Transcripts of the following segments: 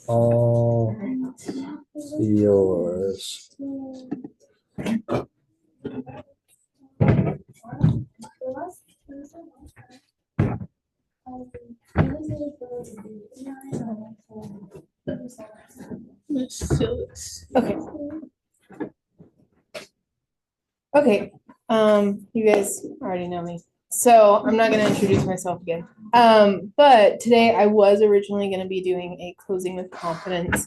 All yours. Okay. Okay. You guys already know me. So I'm not going to introduce myself again. But today I was originally going to be doing a closing with confidence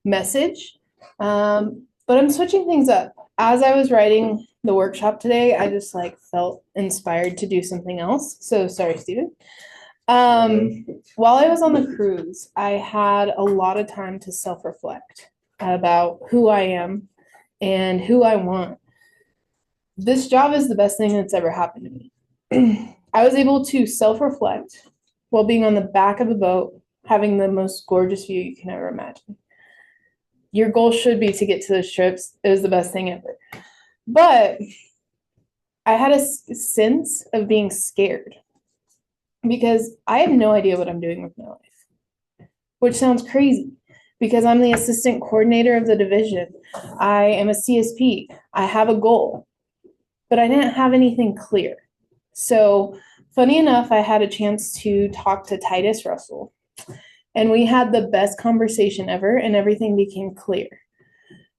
message. But I'm switching things up. As I was writing the workshop today, I just like felt inspired to do something else. So sorry, Stephen. While I was on the cruise, I had a lot of time to self-reflect about who I am and who I want. This job is the best thing that's ever happened to me. I was able to self-reflect while being on the back of a boat, having the most gorgeous view you can ever imagine. Your goal should be to get to those trips. It was the best thing ever. But I had a sense of being scared because I have no idea what I'm doing with my life, which sounds crazy because I'm the assistant coordinator of the division. I am a CSP. I have a goal, but I didn't have anything clear. So, funny enough, I had a chance to talk to Titus Russell, and we had the best conversation ever, and everything became clear.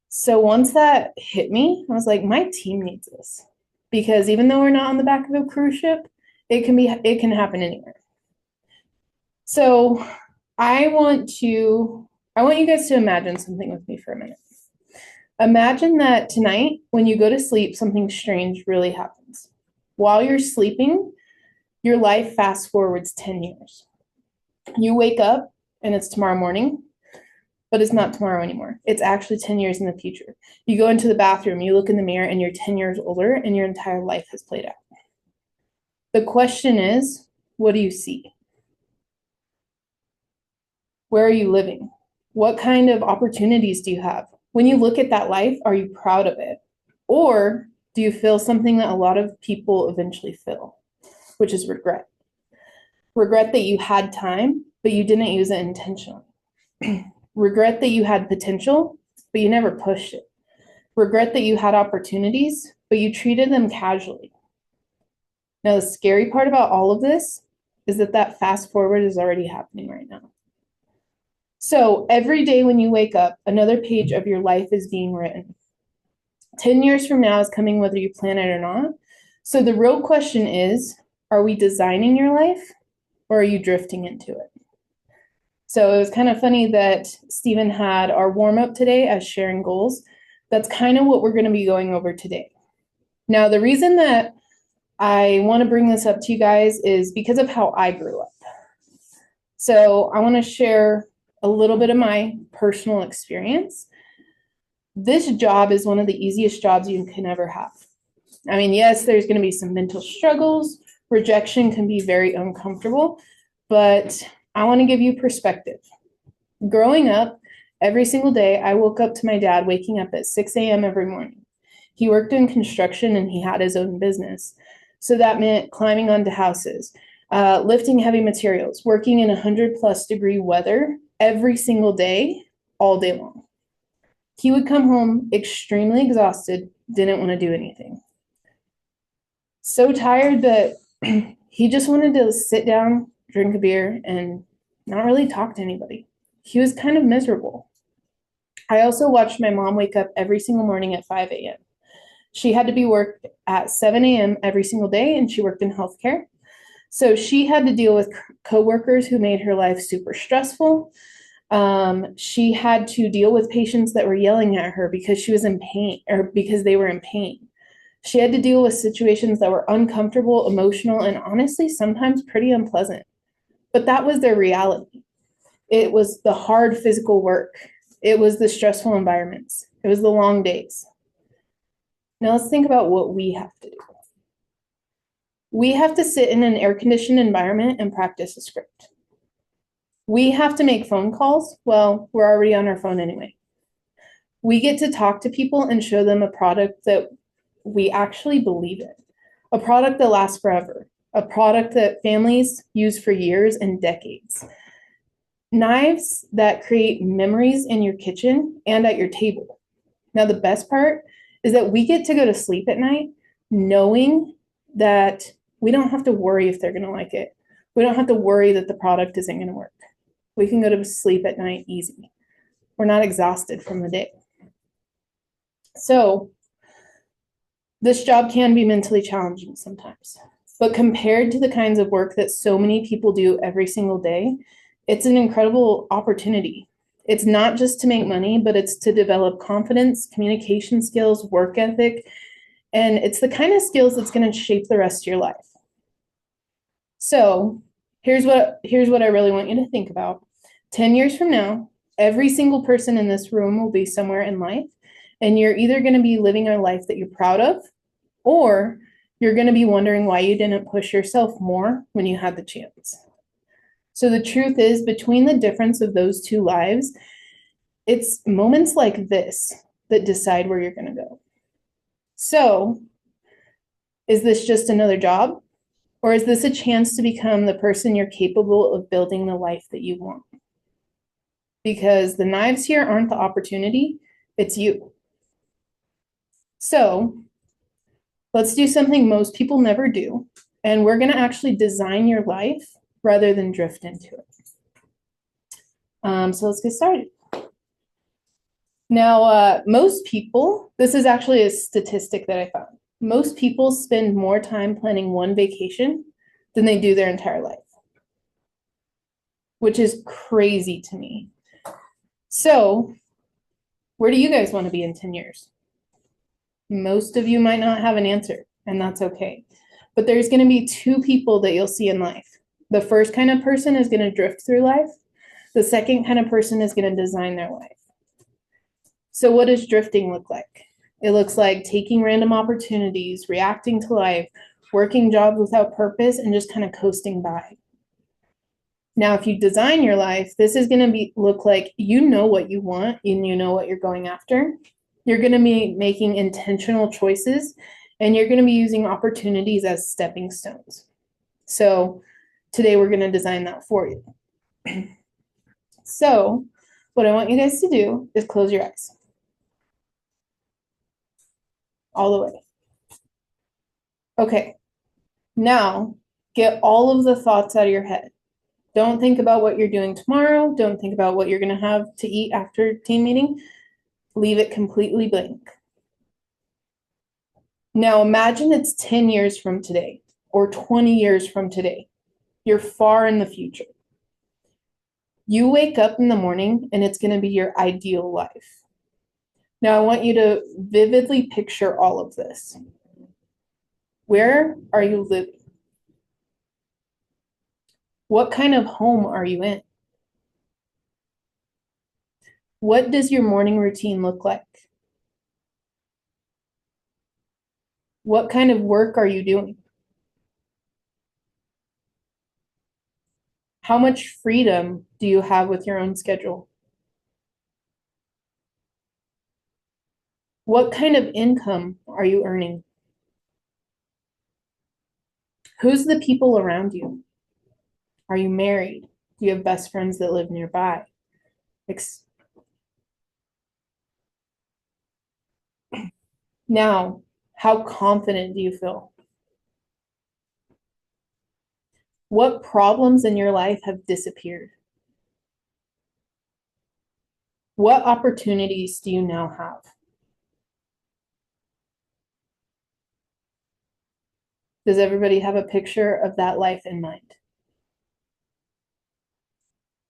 So, once that hit me, I was like, my team needs this because even though we're not on the back of a cruise ship, it can happen anywhere. So, I want to I want you guys to imagine something with me for a minute. Imagine that tonight, when you go to sleep, something strange really happens. While you're sleeping, your life fast forwards 10 years. You wake up and it's tomorrow morning, but it's not tomorrow anymore. It's actually 10 years in the future. You go into the bathroom, you look in the mirror, and you're 10 years older, and your entire life has played out. The question is, what do you see? Where are you living? What kind of opportunities do you have? When you look at that life, are you proud of it? Or do you feel something that a lot of people eventually feel, which is regret? Regret that you had time, but you didn't use it intentionally. Regret that you had potential, but you never pushed it. Regret that you had opportunities, but you treated them casually. Now, the scary part about all of this is that fast forward is already happening right now. So every day when you wake up, another page of your life is being written. 10 years from now is coming whether you plan it or not. So the real question is, are we designing your life or are you drifting into it? So it was kind of funny that Stephen had our warm up today as sharing goals. That's kind of what we're going to be going over today. Now, the reason that I want to bring this up to you guys is because of how I grew up. So I want to share a little bit of my personal experience. This job is one of the easiest jobs you can ever have. I mean, yes, there's going to be some mental struggles. Rejection can be very uncomfortable, but I want to give you perspective. Growing up, every single day, I woke up to my dad waking up at 6 a.m. every morning. He worked in construction and he had his own business. So that meant climbing onto houses, lifting heavy materials, working in 100+ degree weather every single day, all day long. He would come home extremely exhausted, didn't want to do anything. So tired that he just wanted to sit down, drink a beer, and not really talk to anybody. He was kind of miserable. I also watched my mom wake up every single morning at 5 a.m. She had to be worked at 7 a.m. every single day, and she worked in healthcare. So she had to deal with coworkers who made her life super stressful. She had to deal with patients that were yelling at her because she was in pain or because they were in pain. She had to deal with situations that were uncomfortable, emotional, and honestly, sometimes pretty unpleasant. But that was their reality. It was the hard physical work. It was the stressful environments. It was the long days. Now let's think about what we have to do. We have to sit in an air-conditioned environment and practice a script. We have to make phone calls. Well, we're already on our phone anyway. We get to talk to people and show them a product that we actually believe in, a product that lasts forever, a product that families use for years and decades. knives that create memories in your kitchen and at your table. Now, the best part is that we get to go to sleep at night knowing that we don't have to worry if they're going to like it. We don't have to worry that the product isn't going to work. We can go to sleep at night easy. We're not exhausted from the day. So, this job can be mentally challenging sometimes, but compared to the kinds of work that so many people do every single day, it's an incredible opportunity. It's not just to make money, but it's to develop confidence, communication skills, work ethic, and it's the kind of skills that's going to shape the rest of your life. So here's what I really want you to think about. 10 years from now, every single person in this room will be somewhere in life, and you're either going to be living a life that you're proud of, or you're going to be wondering why you didn't push yourself more when you had the chance. So the truth is, between the difference of those two lives, it's moments like this that decide where you're going to go. So, is this just another job? Or is this a chance to become the person you're capable of building the life that you want? Because the knives here aren't the opportunity, it's you. So, let's do something most people never do, and we're going to actually design your life rather than drift into it. So let's get started. Now, most people, this is actually a statistic that I found. Most people spend more time planning one vacation than they do their entire life, which is crazy to me. So, where do you guys want to be in 10 years? Most of you might not have an answer, and that's okay. But there's going to be two people that you'll see in life. The first kind of person is going to drift through life. The second kind of person is going to design their life. So what does drifting look like? It looks like taking random opportunities, reacting to life, working jobs without purpose, and just kind of coasting by. Now, if you design your life, this is going to look like you know what you want and you know what you're going after. You're going to be making intentional choices, and you're going to be using opportunities as stepping stones. So today we're going to design that for you. So what I want you guys to do is close your eyes. All the way. Okay. Now, get all of the thoughts out of your head. Don't think about what you're doing tomorrow. Don't think about what you're going to have to eat after team meeting. Leave it completely blank. Now, imagine it's 10 years from today or 20 years from today. You're far in the future. You wake up in the morning and it's going to be your ideal life. Now, I want you to vividly picture all of this. Where are you living? What kind of home are you in? What does your morning routine look like? What kind of work are you doing? How much freedom do you have with your own schedule? What kind of income are you earning? Who's the people around you? Are you married? Do you have best friends that live nearby? Now, how confident do you feel? What problems in your life have disappeared? What opportunities do you now have? Does everybody have a picture of that life in mind?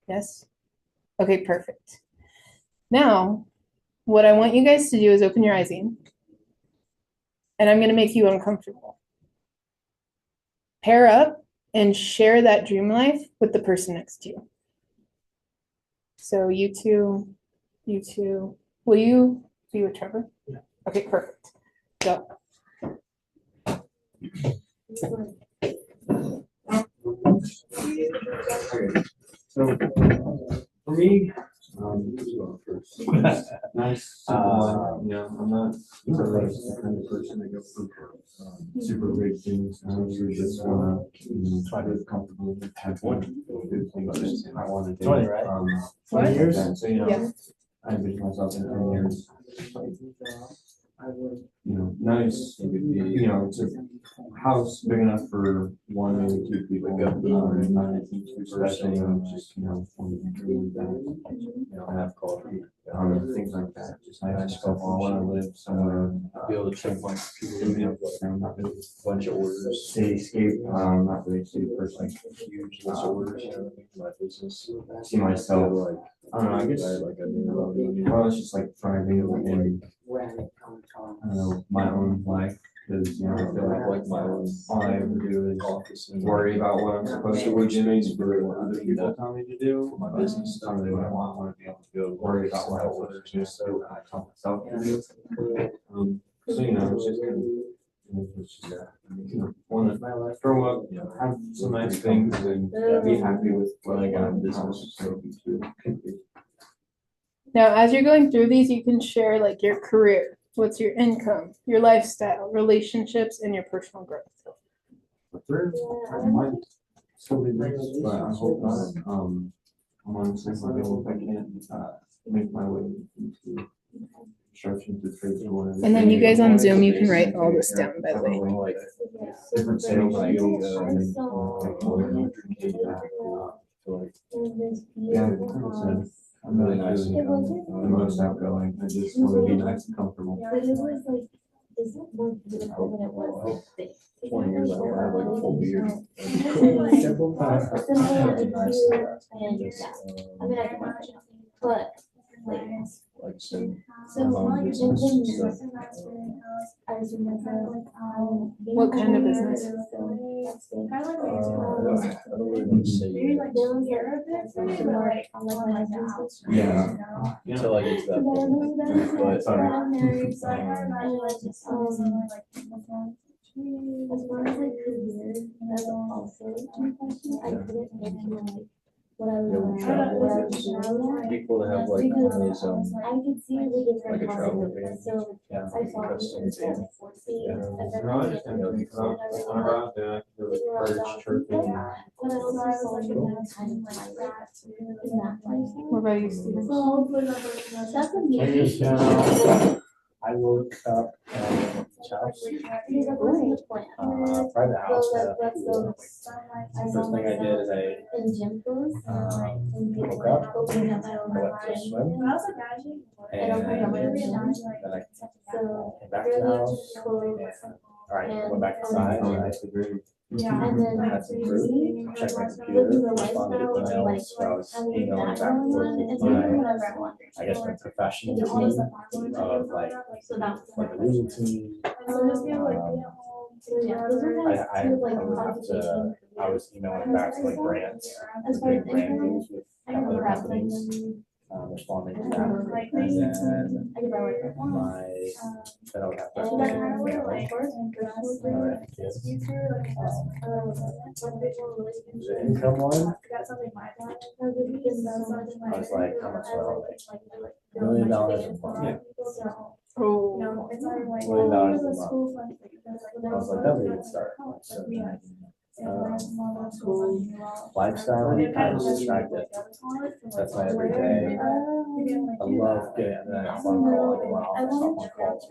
Yes? Okay, perfect. Now, what I want you guys to do is open your eyes again, and I'm going to make you uncomfortable. Pair up and share that dream life with the person next to you. So you two, will you be with Trevor? Yeah. Okay, perfect. Go. Okay. So for me, this is our first. Nice. I'm not the kind of person that goes for super big things. I usually just wanna try to be comfortable and have one good things I want to do. 20, right? 20 years? So, Yeah. I envision myself in 10 years. Nice. It's a house big enough for one, maybe two people. Not too stressing, just, have coffee, things like that. Just nice stuff. I want to live somewhere. Be able to check my computer, Not really bunch of orders. cityscape, not really city person. Huge list of orders, my business. See myself like, I don't know, I guess, Well, it's just like thriving in, I don't know, my own life. Because, I feel like my own, all I ever do is office and worry about what I'm supposed to be doing, what other people tell me to do for my business. Not really what I want. I want to be able to go worry about what I want to do, so I tell myself to do. So, it's just kind of, it's just, want to grow up, have some nice things and be happy with what I got in business. So, Now, as you're going through these, you can share like your career, what's your income, your lifestyle, relationships, and your personal growth. I might still be nice, but I hope not. I'm on the same level if I can't make my way into construction to trade school. And then you guys on Zoom, you can write all this down, by the way. Like different sales, like, yeah, I'm really nice and the most outgoing. I just want to be nice and comfortable. But it was like, is it more beautiful than it was big? 20 years old, I have like a full beard. Simple and cute, and yeah, I mean, I can watch it, but like, Like, so, so mom and business then stuff. I was remember, What kind of business? I don't really want to say Yeah. until I get to that point. But as far as like career, that's also my question. I couldn't picture like what I was doing. it'd be cool to have like one of those, I could see the like a different travel possibilities. van. So Yeah. I thought it was like 40, Yeah. and then No, I understand that because I'm out there, I feel like birds chirping. but I also saw you kind of like that in that life. What about you, Steven? So that's a 20 years neat. ago, I woke up at house. Because that wasn't the plan. Private house. I First thing I did is I in gym clothes and woke up, opening up my I own went to swim, and opening up my own gym. then I So came back to the house. clothes. All right, went back inside. Oh, And that's a great. And then I had some fruit, checked my living computer, the responded to lifestyle of like emails, so I was having emailing that back and going forth on and with doing my, whatever I want. I guess my professional And all this team stuff. of like So that was the legal team. So yeah, those were I, guys I, I two like would have to, I was emailing back to like grants, as far as doing brand income, deals with I can other grab companies, them. responding to that. And then I can buy like then I would have to. and of course, Kids. the Income one, I I was like, how much will $1 million a month? Oh, $1 million a month. I was like, that'd be a good start. So, lifestyle, I was distracted. That's my everyday. I love getting, and then I'm on call, I go out, I'm on calls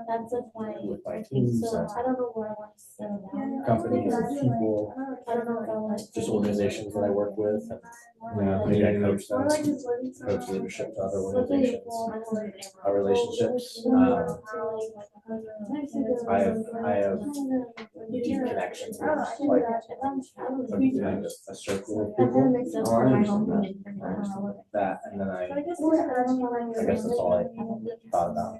That's a point. with my teams So and I don't know where I want to settle down. companies and people, I don't know if I want to. just organizations that I work with, and Yeah. maybe I coach them, coach leadership to other organizations, our relationships. I have deep connections with like a circle of people that, and then I guess that's all I thought about,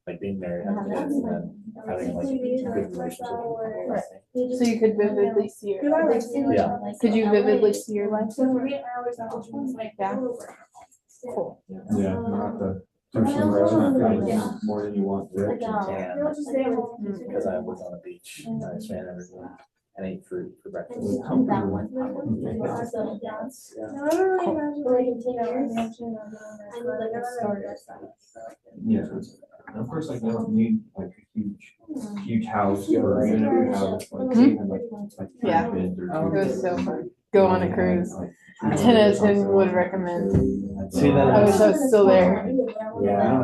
like being married, having kids, and then having like good relationships with people. so you could vividly see your life. Yeah. Could you vividly see your life? Yeah. Cool. Yeah, not the person road, more than you want to. Rich and tan, because I lived on a beach, and I swam everything, and ate fruit for breakfast. That one. Yeah. So like in 10 years, I need like a starter. Yeah. And of course, like, you don't need like a huge house or even if you have like, even like Yeah. 3 kids or It 2 was kids. so fun. Go on a cruise. Tennyson would recommend. See that? I wish I was still there. Yeah.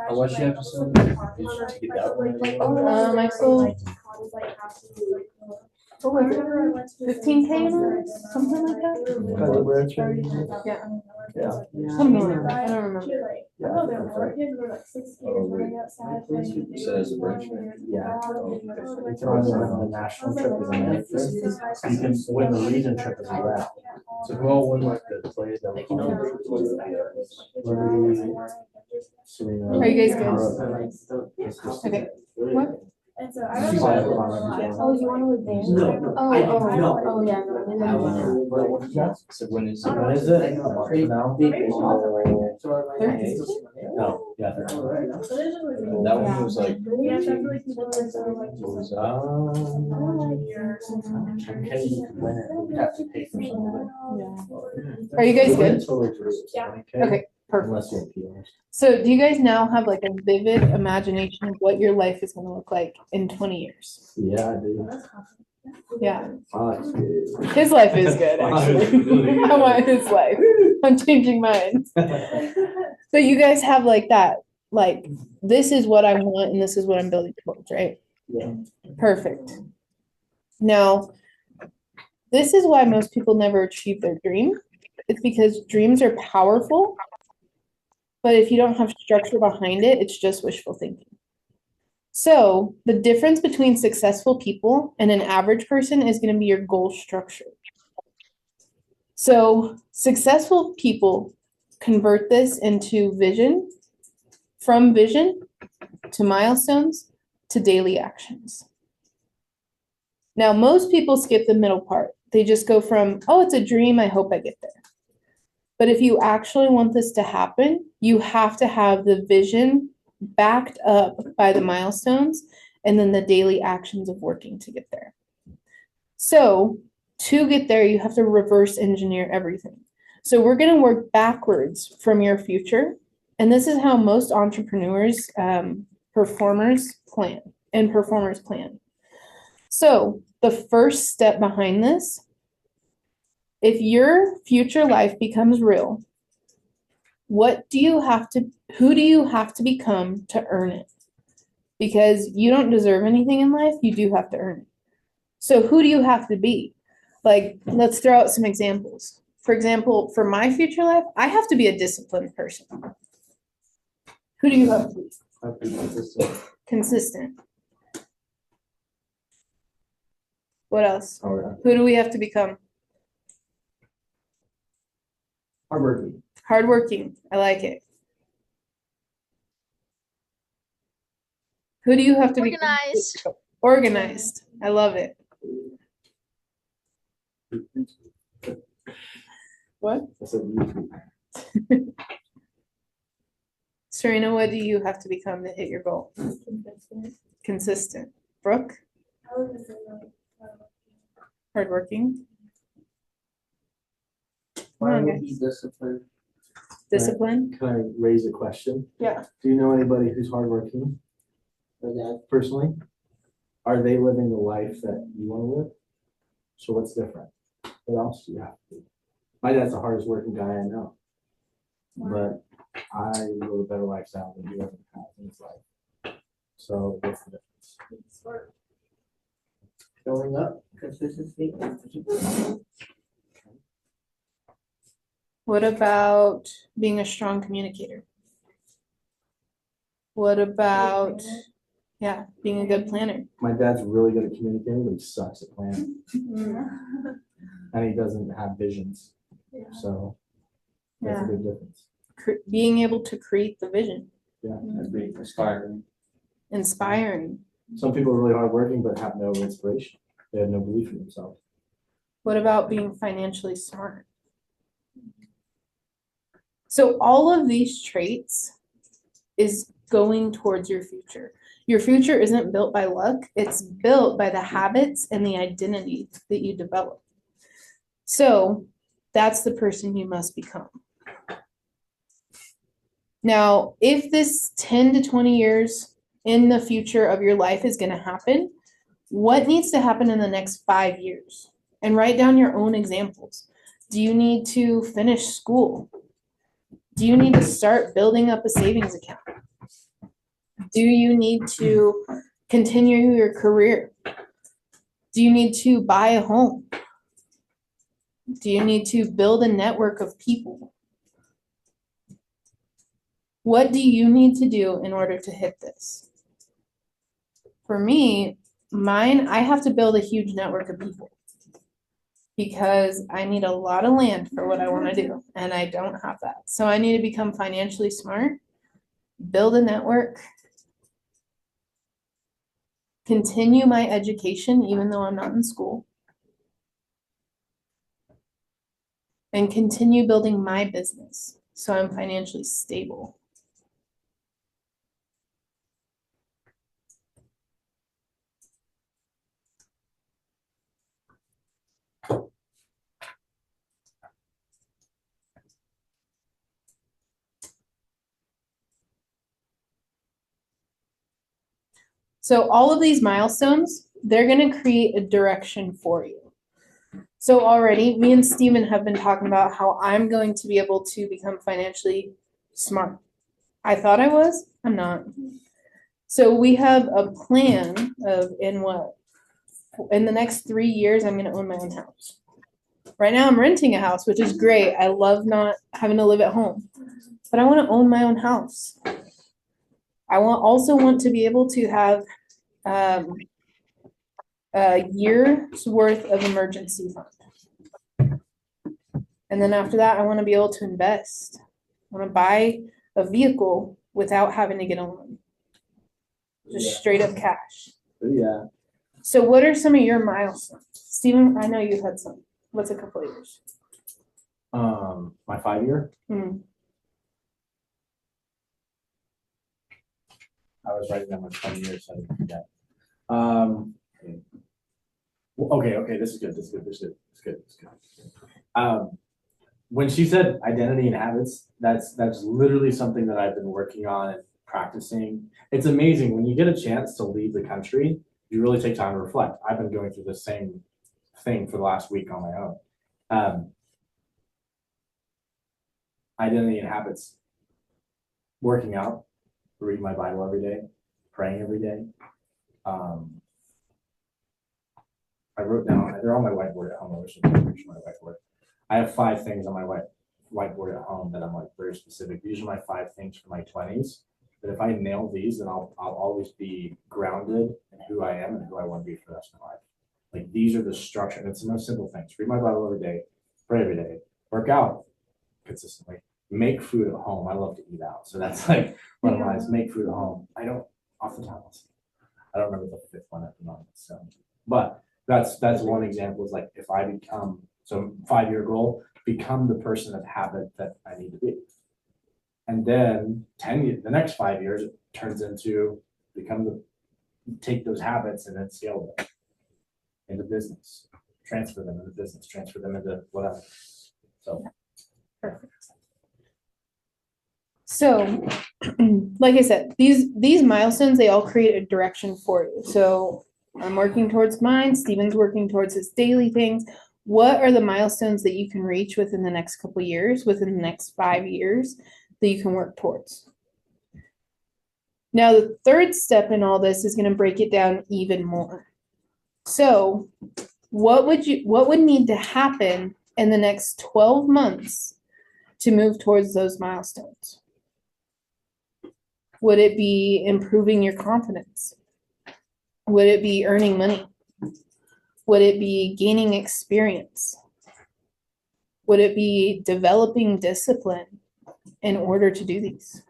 How much you have to send? Did you get that one? I sold 15K or something like that. Yeah. Yeah. Something like that. I don't remember. Says a bridge. Yeah. You can only win the national trip as an amateur. You can win the region trip as a rep. So who all won like the play that Serena. Are you guys good? Okay. What? She's like, Oh, you want to live there? No. Oh, yeah, no. So when is it? Now? No, yeah. That one was like. Was, can you win it? You have to pay for something. Are you guys good? Okay. Okay, perfect. Unless you have PRs. So do you guys now have like a vivid imagination of what your life is going to look like in 20 years? Yeah, I do. Yeah. Life's good. His life is good, actually. I want his life. I'm changing mine. But you guys have like that, like, this is what I want and this is what I'm building towards, right? Yeah. Perfect. Now, this is why most people never achieve their dream. It's because dreams are powerful, but if you don't have structure behind it, it's just wishful thinking. So the difference between successful people and an average person is going to be your goal structure. So successful people convert this into vision, from vision to milestones to daily actions. Now, most people skip the middle part. They just go from, oh, it's a dream, I hope I get there. But if you actually want this to happen, you have to have the vision backed up by the milestones and then the daily actions of working to get there. So to get there, you have to reverse engineer everything. So we're going to work backwards from your future. And this is how most entrepreneurs, performers plan. So the first step behind this, if your future life becomes real, who do you have to become to earn it? Because you don't deserve anything in life, you do have to earn it. So who do you have to be? Like, let's throw out some examples. For example, for my future life, I have to be a disciplined person. Who do you have to be? Consistent. What else? Who do we have to become? Hardworking. Hardworking. I like it. Who do you have to be? Organized. Organized. I love it. What? I said, Serena, what do you have to become to hit your goal? Consistent. Brooke? Hardworking. Come on, guys. disciplined? Discipline. Can I raise a question? Yeah. Do you know anybody who's hardworking? Personally? Are they living the life that you want to live? So what's different? What else do you have to do? My dad's the hardest working guy I know. But I live a better lifestyle than he ever has in his life. So what's the difference? Showing up, consistency. What about being a strong communicator? What about, being a good planner? My dad's really good at communicating, but he sucks at planning. And he doesn't have visions. So that's a big difference. Being able to create the vision. Yeah. That'd be inspiring. Inspiring. Some people are really hardworking but have no inspiration. They have no belief in themselves. What about being financially smart? So all of these traits is going towards your future. Your future isn't built by luck. It's built by the habits and the identity that you develop. So that's the person you must become. Now, if this 10 to 20 years in the future of your life is going to happen, what needs to happen in the next 5 years? And write down your own examples. Do you need to finish school? Do you need to start building up a savings account? Do you need to continue your career? Do you need to buy a home? Do you need to build a network of people? What do you need to do in order to hit this? For me, I have to build a huge network of people because I need a lot of land for what I want to do, and I don't have that. So I need to become financially smart, build a network, continue my education even though I'm not in school, and continue building my business so I'm financially stable. So all of these milestones, they're going to create a direction for you. So already, me and Steven have been talking about how I'm going to be able to become financially smart. I thought I was, I'm not. So we have a plan of in the next 3 years, I'm going to own my own house. Right now, I'm renting a house, which is great. I love not having to live at home, but I want to own my own house. I also want to be able to have a year's worth of emergency fund. And then after that, I want to be able to invest. I want to buy a vehicle without having to get a loan. Just straight up cash. Yeah. So what are some of your milestones? Steven, I know you've had some. What's a couple of years? My 5-year. I was writing down my 20 years, so I didn't forget. Okay, this is good. When she said identity and habits, that's literally something that I've been working on and practicing. It's amazing when you get a chance to leave the country, you really take time to reflect. I've been going through the same thing for the last week on my own. Identity and habits, working out, reading my Bible every day, praying every day. I wrote down, they're on my whiteboard at home. I wish I could reach my whiteboard. I have 5 things on my whiteboard at home that I'm like very specific. These are my 5 things for my 20s. But if I nail these, then I'll always be grounded in who I am and who I want to be for the rest of my life. Like these are the structure. And it's the most simple things. Read my Bible every day, pray every day, work out consistently, make food at home. I love to eat out. So that's like one of mine is make food at home. I don't off the top. I don't remember the 5th one at the moment. So, but that's one example is like if I become, so 5-year goal, become the person of habit that I need to be. And then 10 years, the next 5 years, it turns into take those habits and then scale them into business, transfer them into business, transfer them into whatever. So. Perfect. So, like I said, these milestones, they all create a direction for you. So I'm working towards mine. Steven's working towards his daily things. What are the milestones that you can reach within the next couple of years, within the next 5 years that you can work towards? Now, the third step in all this is going to break it down even more. So what would need to happen in the next 12 months to move towards those milestones? Would it be improving your confidence? Would it be earning money? Would it be gaining experience? Would it be developing discipline in order to do these?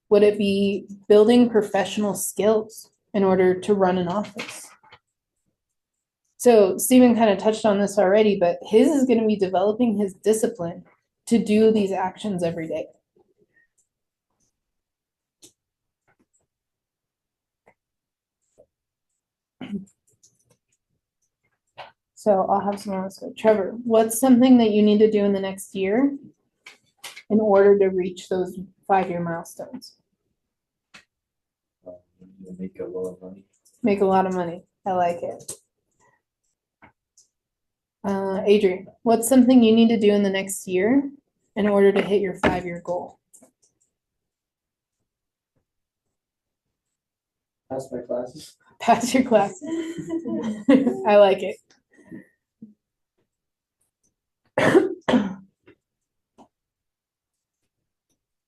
Would it be building professional skills in order to run an office? So Steven kind of touched on this already, but his is going to be developing his discipline to do these actions every day. So I'll have someone else go. Trevor, what's something that you need to do in the next year in order to reach those 5-year milestones? Make a lot of money. Make a lot of money. I like it. Adrian, what's something you need to do in the next year in order to hit your 5-year goal? Pass my classes. Pass your class. I like it.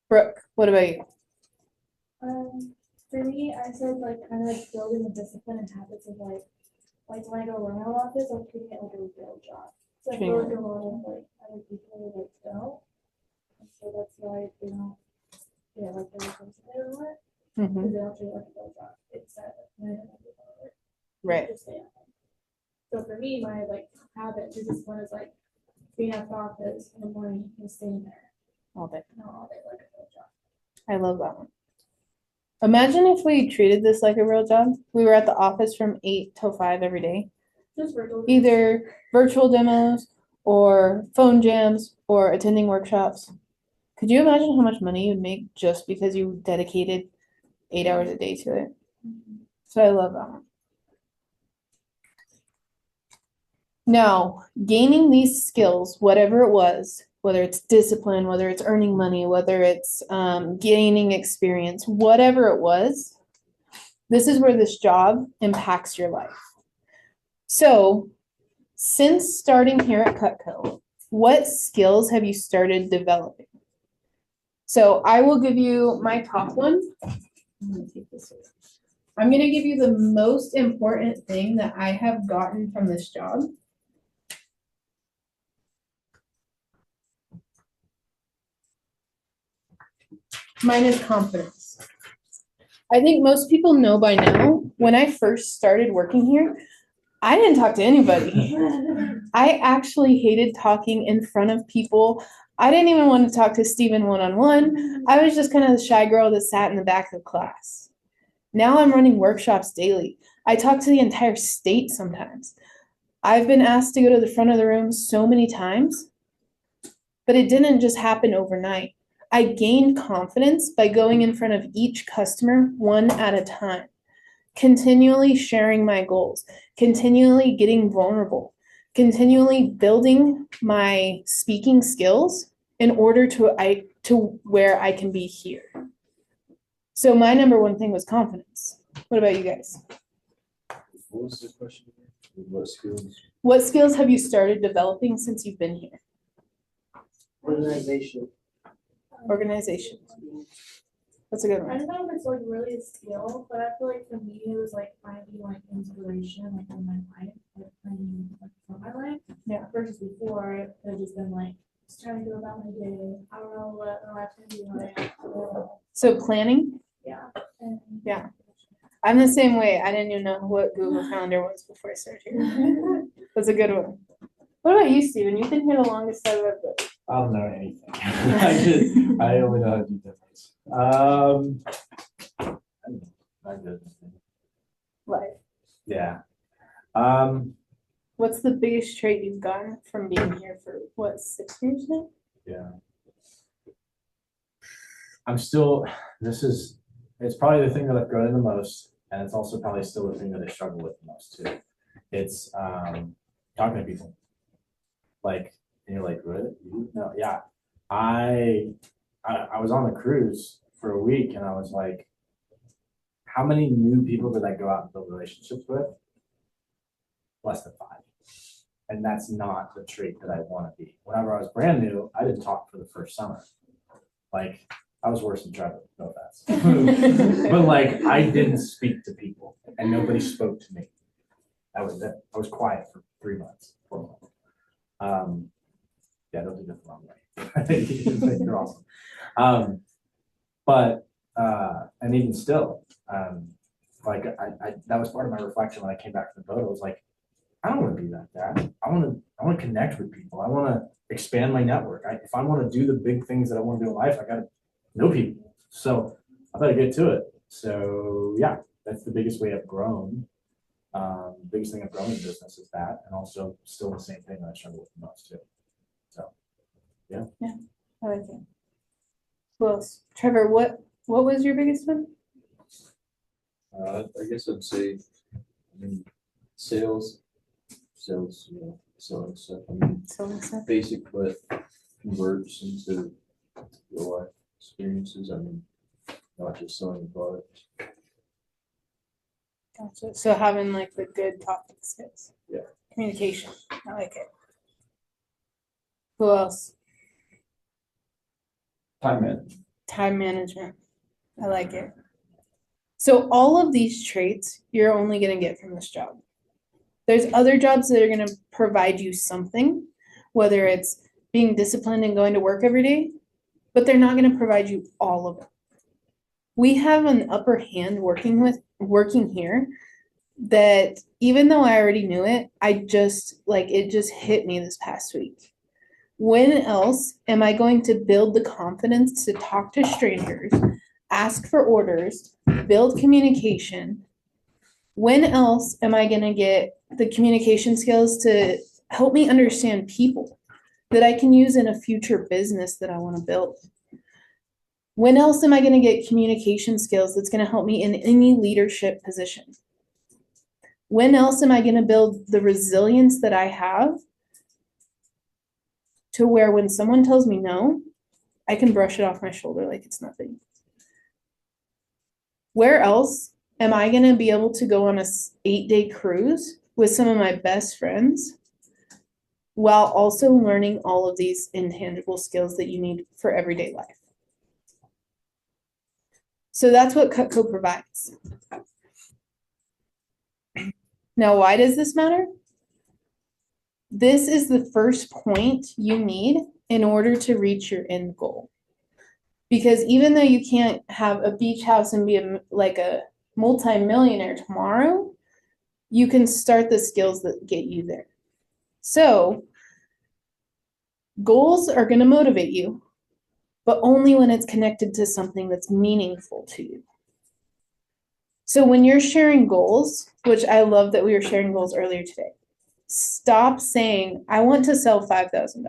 Brooke, what about you? For me, I said like kind of like building a discipline and habits of like when I go learn a lot of this, I'm treating it like a real job. So I feel like a lot of like other people like don't. And so that's why they don't like the results that they want. Because they don't treat it like a real job. It's that Right. just stay at home. So for me, my like habit to this one is like being at the office in the morning and staying there All day. all day like a real job. I love that one. Imagine if we treated this like a real job. We were at the office from 8 till 5 every day. Just virtual. Either virtual demos or phone jams or attending workshops. Could you imagine how much money you'd make just because you dedicated 8 hours a day to it? So I love that one. Now, gaining these skills, whatever it was, whether it's discipline, whether it's earning money, whether it's gaining experience, whatever it was, this is where this job impacts your life. So, since starting here at Cutco, what skills have you started developing? So, I will give you my top one. I'm going to take this away. I'm going to give you the most important thing that I have gotten from this job. Mine is confidence. I think most people know by now, when I first started working here, I didn't talk to anybody. I actually hated talking in front of people. I didn't even want to talk to Steven one-on-one. I was just kind of the shy girl that sat in the back of the class. Now I'm running workshops daily. I talk to the entire state sometimes. I've been asked to go to the front of the room so many times, but it didn't just happen overnight. I gained confidence by going in front of each customer one at a time, continually sharing my goals, continually getting vulnerable, continually building my speaking skills in order to where I can be here. So my number one thing was confidence. What about you guys? What was the question again? What skills? What skills have you started developing since you've been here? Organization. Organization. That's a good I one. don't know if it's like really a skill, but I feel like for me it was like finding like inspiration like in my life, like finding like for my life. Yeah. Versus before it could have just been like just trying to go about my day. I don't know what my life's gonna be like. So planning? Yeah. And Yeah. I'm the same way. I didn't even know what Google Calendar was before I started here. That's a good one. What about you, Steven? You've been here the longest I've ever been. I don't know anything. I only know how to do demos. I did. Life. Yeah. What's the biggest trait you've gotten from being here for, what, 6 years now? Yeah. It's probably the thing that I've grown in the most, and it's also probably still the thing that I struggle with the most too. It's talking to people. Like, and you're like, what? No, yeah. I was on a cruise for a week, and I was like, how many new people did I go out and build relationships with? Less than 5. And that's not the trait that I want to be. Whenever I was brand new, I didn't talk for the first summer. Like, I was worse than Trevor, no offense. But like, I didn't speak to people, and nobody spoke to me. That was it. I was quiet for 3 months, 4 months. Yeah, don't do that the wrong way. You're awesome. But and even still, like I that was part of my reflection when I came back from the boat. I was like, I don't want to be that dad. I want to connect with people. I want to expand my network. If I want to do the big things that I want to do in life, I got to know people. So I better get to it. So yeah, that's the biggest way I've grown. The biggest thing I've grown in business is that, and also still the same thing that I struggle with the most too. So yeah. Yeah, I like it. Who else? Trevor, what was your biggest one? I guess I'd say, sales, selling stuff. Selling stuff. Basic, but converts into real life experiences. Not just selling a product. Gotcha. So having like the good talking skills. Yeah. Communication. I like it. Who else? Time management. Time management. I like it. So all of these traits you're only going to get from this job. There's other jobs that are going to provide you something, whether it's being disciplined and going to work every day, but they're not going to provide you all of it. We have an upper hand working here that even though I already knew it, it just hit me this past week. When else am I going to build the confidence to talk to strangers, ask for orders, build communication? When else am I going to get the communication skills to help me understand people that I can use in a future business that I want to build? When else am I going to get communication skills that's going to help me in any leadership position? When else am I going to build the resilience that I have to where when someone tells me no, I can brush it off my shoulder like it's nothing? Where else am I going to be able to go on a 8-day cruise with some of my best friends while also learning all of these intangible skills that you need for everyday life? So that's what Cutco provides. Now, why does this matter? This is the first point you need in order to reach your end goal. Because even though you can't have a beach house and be a multi-millionaire tomorrow, you can start the skills that get you there. So goals are going to motivate you, but only when it's connected to something that's meaningful to you. So when you're sharing goals, which I love that we were sharing goals earlier today, stop saying, I want to sell $5,000.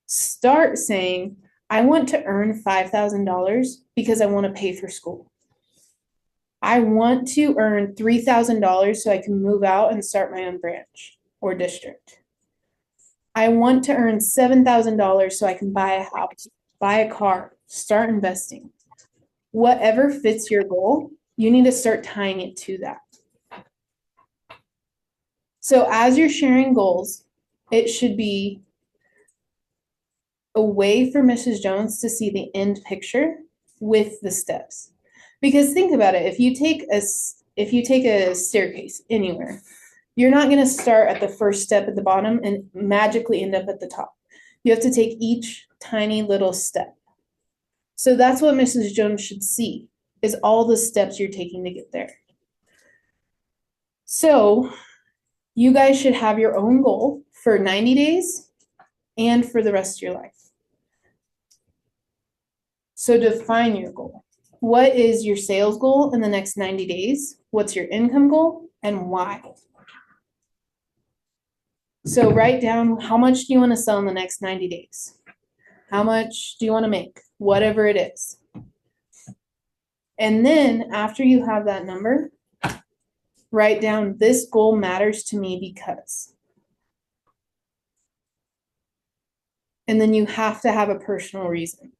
Start saying, I want to earn $5,000 because I want to pay for school. I want to earn $3,000 so I can move out and start my own branch or district. I want to earn $7,000 so I can buy a house, buy a car, start investing. Whatever fits your goal, you need to start tying it to that. So as you're sharing goals, it should be a way for Mrs. Jones to see the end picture with the steps. Because think about it, if you take a staircase anywhere, you're not going to start at the first step at the bottom and magically end up at the top. You have to take each tiny little step. So that's what Mrs. Jones should see, is all the steps you're taking to get there. So you guys should have your own goal for 90 days and for the rest of your life. So define your goal. What is your sales goal in the next 90 days? What's your income goal and why? So write down, how much do you want to sell in the next 90 days? How much do you want to make? Whatever it is. And then after you have that number, write down, this goal matters to me because. And then you have to have a personal reason.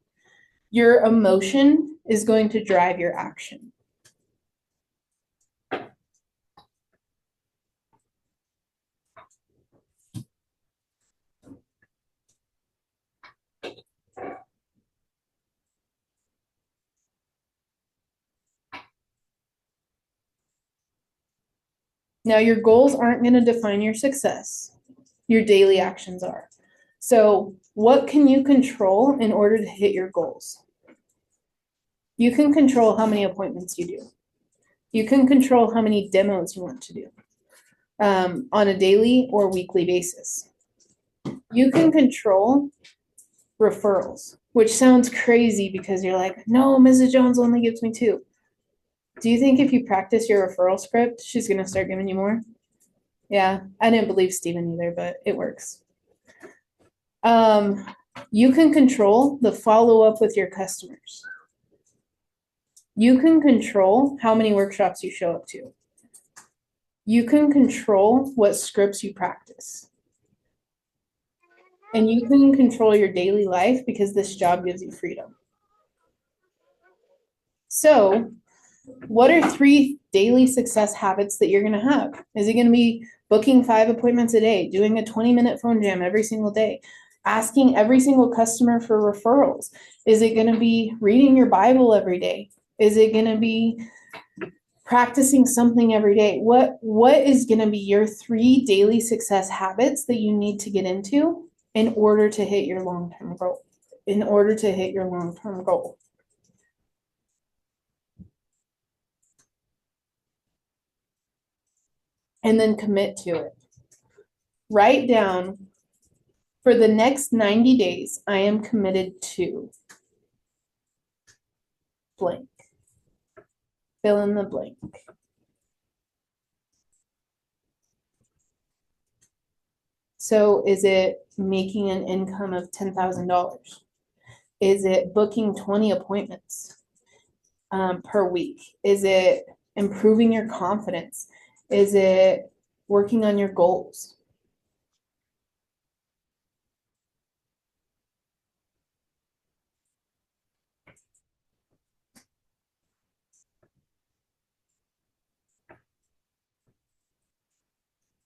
Your emotion is going to drive your action. Now, your goals aren't going to define your success. Your daily actions are. So what can you control in order to hit your goals? You can control how many appointments you do. You can control how many demos you want to do on a daily or weekly basis. You can control referrals, which sounds crazy because you're like, no, Mrs. Jones only gives me 2. Do you think if you practice your referral script, she's going to start giving you more? Yeah, I didn't believe Steven either, but it works. You can control the follow-up with your customers. You can control how many workshops you show up to. You can control what scripts you practice. And you can control your daily life because this job gives you freedom. So, what are 3 daily success habits that you're going to have? Is it going to be booking 5 appointments a day, doing a 20-minute phone jam every single day, asking every single customer for referrals? Is it going to be reading your Bible every day? Is it going to be practicing something every day? What is going to be your 3 daily success habits that you need to get into in order to hit your long-term goal? And then commit to it. Write down, for the next 90 days, I am committed to blank. Fill in the blank. So is it making an income of $10,000? Is it booking 20 appointments per week? Is it improving your confidence? Is it working on your goals?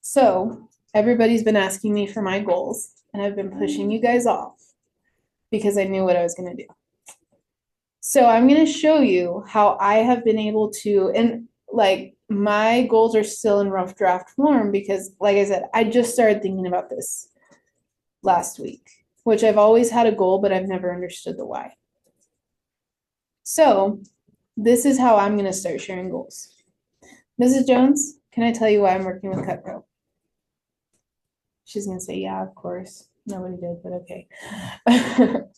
So everybody's been asking me for my goals, and I've been pushing you guys off because I knew what I was going to do. So I'm going to show you how I have been able to, and like my goals are still in rough draft form because, like I said, I just started thinking about this last week, which I've always had a goal, but I've never understood the why. So this is how I'm going to start sharing goals. Mrs. Jones, can I tell you why I'm working with Cutco? She's going to say, yeah, of course. Nobody did, but okay.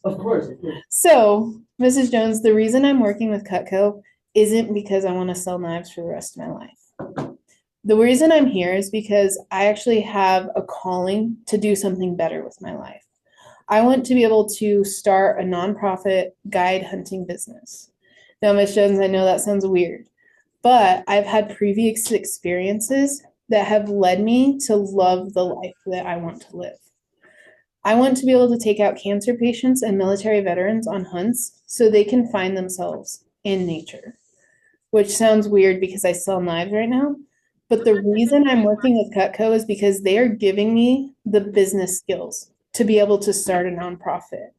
Of course. So, Mrs. Jones, the reason I'm working with Cutco isn't because I want to sell knives for the rest of my life. The reason I'm here is because I actually have a calling to do something better with my life. I want to be able to start a nonprofit guide hunting business. Now, Ms. Jones, I know that sounds weird, but I've had previous experiences that have led me to love the life that I want to live. I want to be able to take out cancer patients and military veterans on hunts so they can find themselves in nature, which sounds weird because I sell knives right now. But the reason I'm working with Cutco is because they are giving me the business skills to be able to start a nonprofit.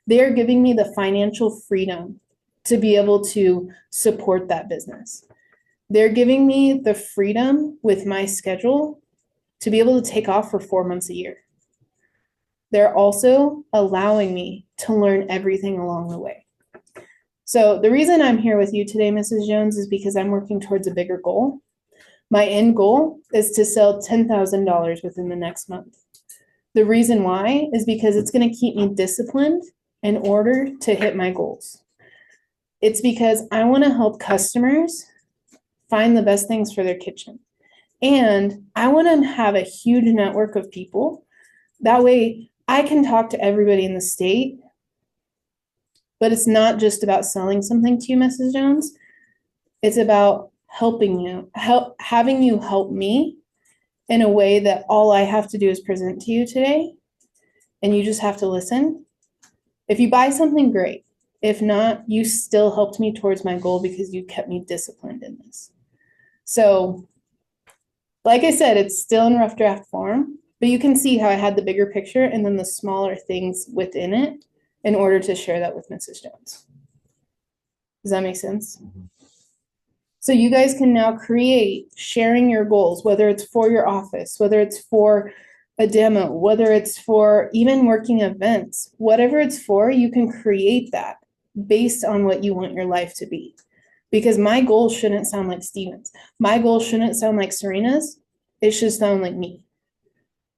They are giving me the financial freedom to be able to support that business. They're giving me the freedom with my schedule to be able to take off for 4 months a year. They're also allowing me to learn everything along the way. So the reason I'm here with you today, Mrs. Jones, is because I'm working towards a bigger goal. My end goal is to sell $10,000 within the next month. The reason why is because it's going to keep me disciplined in order to hit my goals. It's because I want to help customers find the best things for their kitchen. And I want to have a huge network of people. That way I can talk to everybody in the state. But it's not just about selling something to you, Mrs. Jones. It's about helping you, having you help me in a way that all I have to do is present to you today, and you just have to listen. If you buy something, great. If not, you still helped me towards my goal because you kept me disciplined in this. So, like I said, it's still in rough draft form, but you can see how I had the bigger picture and then the smaller things within it in order to share that with Mrs. Jones. Does that make sense? So you guys can now create sharing your goals, whether it's for your office, whether it's for a demo, whether it's for even working events, whatever it's for, you can create that based on what you want your life to be. Because my goals shouldn't sound like Steven's. My goals shouldn't sound like Serena's. It should sound like me.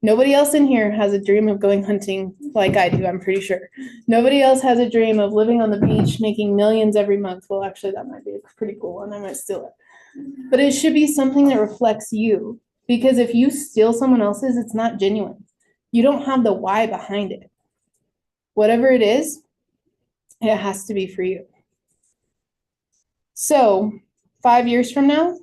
Nobody else in here has a dream of going hunting like I do, I'm pretty sure. Nobody else has a dream of living on the beach, making millions every month. Well, actually, that might be a pretty cool one. I might steal it. But it should be something that reflects you. Because if you steal someone else's, it's not genuine. You don't have the why behind it. Whatever it is, it has to be for you. So 5 years from now,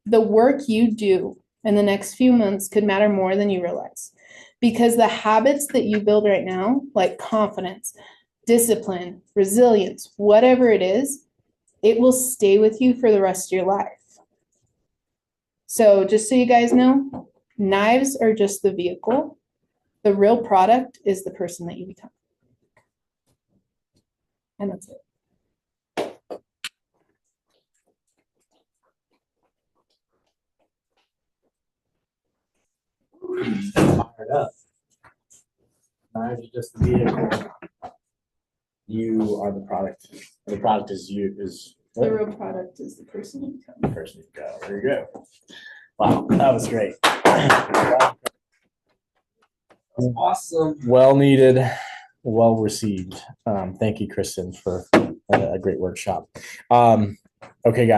the work you do in the next few months could matter more than you realize, because the habits that you build right now, like confidence, discipline, resilience, whatever it is, it will stay with you for the rest of your life. So just so you guys know, knives are just the vehicle. The real product is the person that you become. And that's it. Fired up. Knives are just the vehicle. You are the product. The product is you, is The real product is the person you become. the person you go. There you go. Wow, that was great. Awesome. Well needed, well received. Thank you, Kristen, for a great workshop. Okay, guys.